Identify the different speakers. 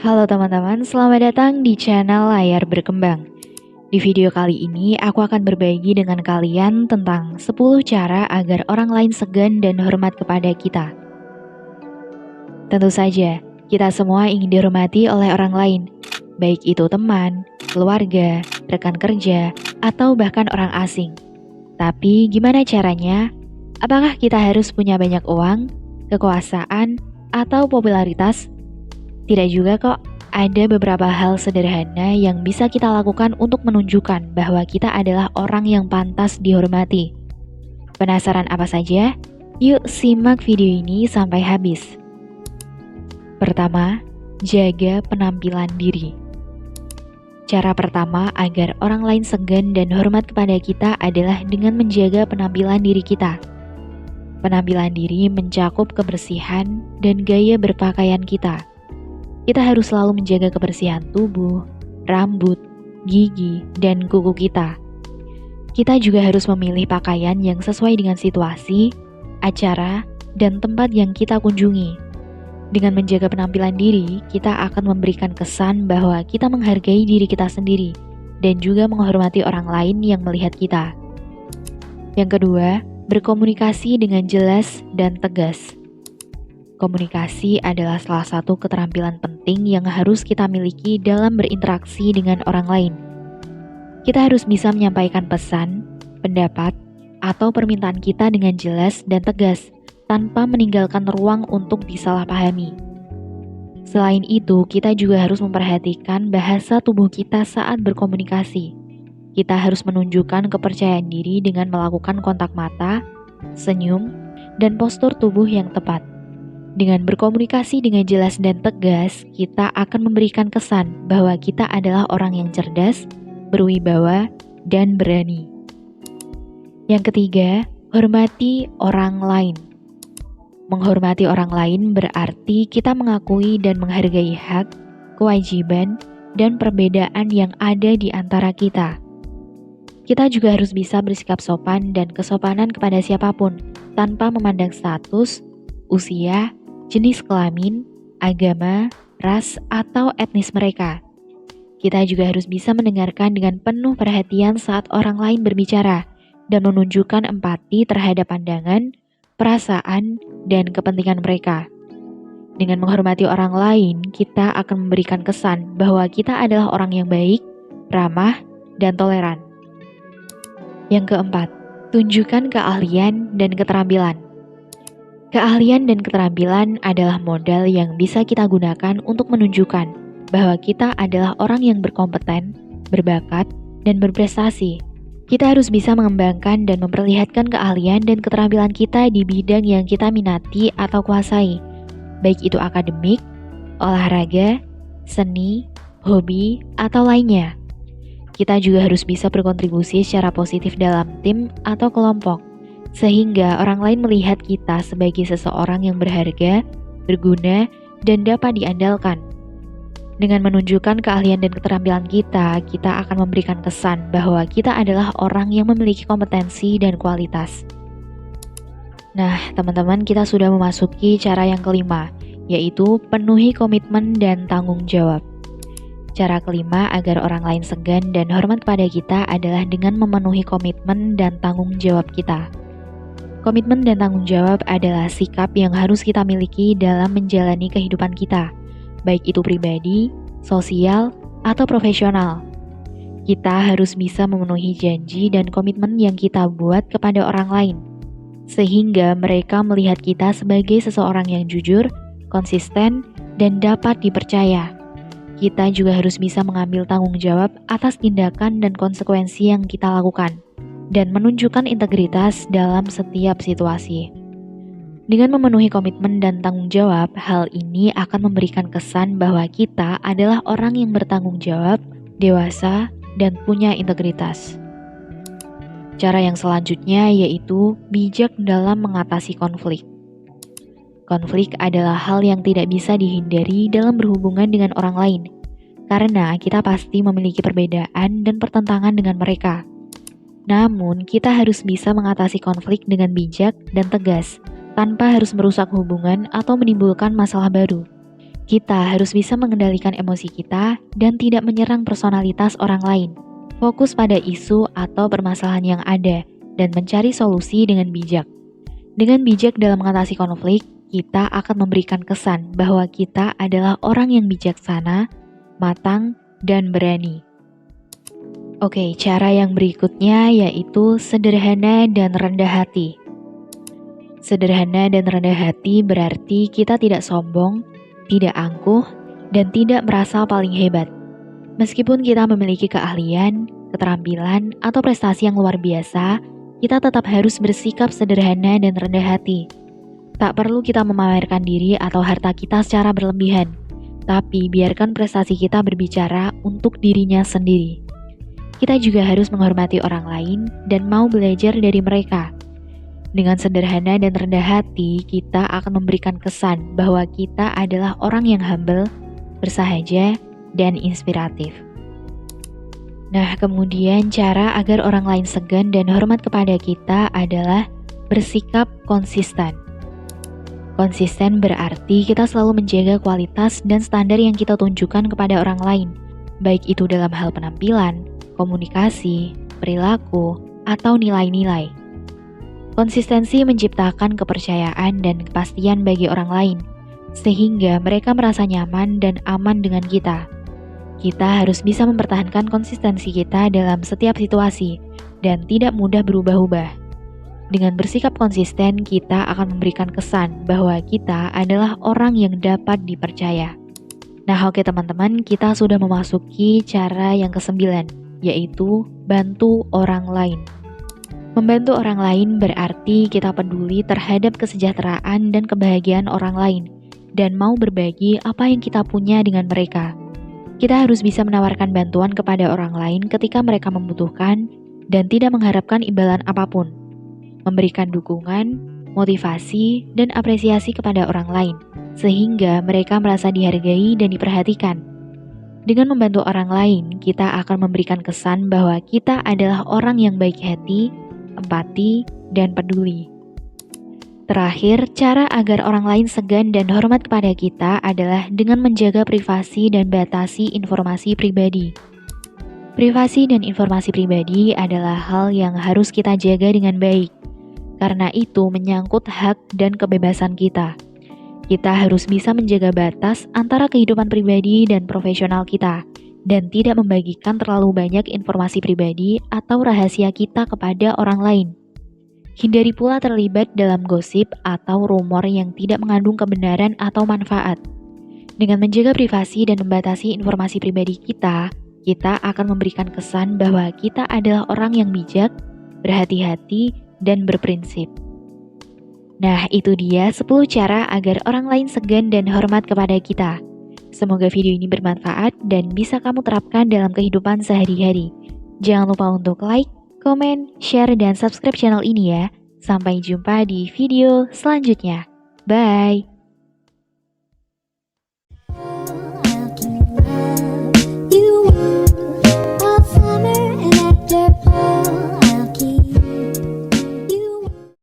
Speaker 1: Halo teman-teman, selamat datang di channel Layar Berkembang. Di video kali ini, aku akan berbagi dengan kalian tentang 10 cara agar orang lain segan dan hormat kepada kita. Tentu saja, kita semua ingin dihormati oleh orang lain, baik itu teman, keluarga, rekan kerja, atau bahkan orang asing. Tapi gimana caranya? Apakah kita harus punya banyak uang, kekuasaan, atau popularitas? Tidak juga kok, ada beberapa hal sederhana yang bisa kita lakukan untuk menunjukkan bahwa kita adalah orang yang pantas dihormati. Penasaran apa saja? Yuk simak video ini sampai habis. Pertama, jaga penampilan diri. Cara pertama agar orang lain segan dan hormat kepada kita adalah dengan menjaga penampilan diri kita. Penampilan diri mencakup kebersihan dan gaya berpakaian kita. Kita harus selalu menjaga kebersihan tubuh, rambut, gigi, dan kuku kita. Kita juga harus memilih pakaian yang sesuai dengan situasi, acara, dan tempat yang kita kunjungi. Dengan menjaga penampilan diri, kita akan memberikan kesan bahwa kita menghargai diri kita sendiri dan juga menghormati orang lain yang melihat kita. Yang kedua, berkomunikasi dengan jelas dan tegas. Komunikasi adalah salah satu keterampilan penting yang harus kita miliki dalam berinteraksi dengan orang lain. Kita harus bisa menyampaikan pesan, pendapat, atau permintaan kita dengan jelas dan tegas, tanpa meninggalkan ruang untuk disalahpahami. Selain itu, kita juga harus memperhatikan bahasa tubuh kita saat berkomunikasi. Kita harus menunjukkan kepercayaan diri dengan melakukan kontak mata, senyum, dan postur tubuh yang tepat. Dengan berkomunikasi dengan jelas dan tegas, kita akan memberikan kesan bahwa kita adalah orang yang cerdas, berwibawa, dan berani. Yang ketiga, hormati orang lain. Menghormati orang lain berarti kita mengakui dan menghargai hak, kewajiban, dan perbedaan yang ada di antara kita. Kita juga harus bisa bersikap sopan dan kesopanan kepada siapapun, tanpa memandang status, usia, jenis kelamin, agama, ras, atau etnis mereka. Kita juga harus bisa mendengarkan dengan penuh perhatian saat orang lain berbicara dan menunjukkan empati terhadap pandangan, perasaan, dan kepentingan mereka. Dengan menghormati orang lain, kita akan memberikan kesan bahwa kita adalah orang yang baik, ramah, dan toleran. Yang keempat, tunjukkan keahlian dan keterampilan. Keahlian dan keterampilan adalah modal yang bisa kita gunakan untuk menunjukkan bahwa kita adalah orang yang berkompeten, berbakat, dan berprestasi. Kita harus bisa mengembangkan dan memperlihatkan keahlian dan keterampilan kita di bidang yang kita minati atau kuasai, baik itu akademik, olahraga, seni, hobi, atau lainnya. Kita juga harus bisa berkontribusi secara positif dalam tim atau kelompok, sehingga orang lain melihat kita sebagai seseorang yang berharga, berguna, dan dapat diandalkan. Dengan menunjukkan keahlian dan keterampilan kita akan memberikan kesan bahwa kita adalah orang yang memiliki kompetensi dan kualitas. Nah, teman-teman, kita sudah memasuki cara yang kelima, yaitu penuhi komitmen dan tanggung jawab. Cara kelima agar orang lain segan dan hormat pada kita adalah dengan memenuhi komitmen dan tanggung jawab kita. Komitmen dan tanggung jawab adalah sikap yang harus kita miliki dalam menjalani kehidupan kita, baik itu pribadi, sosial, atau profesional. Kita harus bisa memenuhi janji dan komitmen yang kita buat kepada orang lain, sehingga mereka melihat kita sebagai seseorang yang jujur, konsisten, dan dapat dipercaya. Kita juga harus bisa mengambil tanggung jawab atas tindakan dan konsekuensi yang kita lakukan, dan menunjukkan integritas dalam setiap situasi. Dengan memenuhi komitmen dan tanggung jawab, hal ini akan memberikan kesan bahwa kita adalah orang yang bertanggung jawab, dewasa, dan punya integritas. Cara yang selanjutnya yaitu bijak dalam mengatasi konflik. Konflik adalah hal yang tidak bisa dihindari dalam berhubungan dengan orang lain, karena kita pasti memiliki perbedaan dan pertentangan dengan mereka. Namun, kita harus bisa mengatasi konflik dengan bijak dan tegas, tanpa harus merusak hubungan atau menimbulkan masalah baru. Kita harus bisa mengendalikan emosi kita dan tidak menyerang personalitas orang lain. Fokus pada isu atau permasalahan yang ada dan mencari solusi dengan bijak. Dengan bijak dalam mengatasi konflik, kita akan memberikan kesan bahwa kita adalah orang yang bijaksana, matang, dan berani. Oke, cara yang berikutnya yaitu sederhana dan rendah hati. Sederhana dan rendah hati berarti kita tidak sombong, tidak angkuh, dan tidak merasa paling hebat. Meskipun kita memiliki keahlian, keterampilan, atau prestasi yang luar biasa, kita tetap harus bersikap sederhana dan rendah hati. Tak perlu kita memamerkan diri atau harta kita secara berlebihan, tapi biarkan prestasi kita berbicara untuk dirinya sendiri. Kita juga harus menghormati orang lain dan mau belajar dari mereka. Dengan sederhana dan rendah hati, kita akan memberikan kesan bahwa kita adalah orang yang humble, bersahaja, dan inspiratif. Nah, kemudian cara agar orang lain segan dan hormat kepada kita adalah bersikap konsisten. Konsisten berarti kita selalu menjaga kualitas dan standar yang kita tunjukkan kepada orang lain, baik itu dalam hal penampilan, komunikasi, perilaku, atau nilai-nilai. Konsistensi menciptakan kepercayaan dan kepastian bagi orang lain, sehingga mereka merasa nyaman dan aman dengan kita. Kita harus bisa mempertahankan konsistensi kita dalam setiap situasi dan tidak mudah berubah-ubah. Dengan bersikap konsisten, kita akan memberikan kesan bahwa kita adalah orang yang dapat dipercaya. Nah, oke teman-teman, kita sudah memasuki cara yang ke-9, yaitu bantu orang lain. Membantu orang lain berarti kita peduli terhadap kesejahteraan dan kebahagiaan orang lain dan mau berbagi apa yang kita punya dengan mereka. Kita harus bisa menawarkan bantuan kepada orang lain ketika mereka membutuhkan dan tidak mengharapkan imbalan apapun. Memberikan dukungan, motivasi, dan apresiasi kepada orang lain, sehingga mereka merasa dihargai dan diperhatikan. Dengan membantu orang lain, kita akan memberikan kesan bahwa kita adalah orang yang baik hati, empati, dan peduli. Terakhir, cara agar orang lain segan dan hormat kepada kita adalah dengan menjaga privasi dan batasi informasi pribadi. Privasi dan informasi pribadi adalah hal yang harus kita jaga dengan baik, karena itu menyangkut hak dan kebebasan kita. Kita harus bisa menjaga batas antara kehidupan pribadi dan profesional kita, dan tidak membagikan terlalu banyak informasi pribadi atau rahasia kita kepada orang lain. Hindari pula terlibat dalam gosip atau rumor yang tidak mengandung kebenaran atau manfaat. Dengan menjaga privasi dan membatasi informasi pribadi kita akan memberikan kesan bahwa kita adalah orang yang bijak, berhati-hati, dan berprinsip. Nah, itu dia 10 cara agar orang lain segan dan hormat kepada kita. Semoga video ini bermanfaat dan bisa kamu terapkan dalam kehidupan sehari-hari. Jangan lupa untuk like, komen, share, dan subscribe channel ini ya. Sampai jumpa di video selanjutnya. Bye!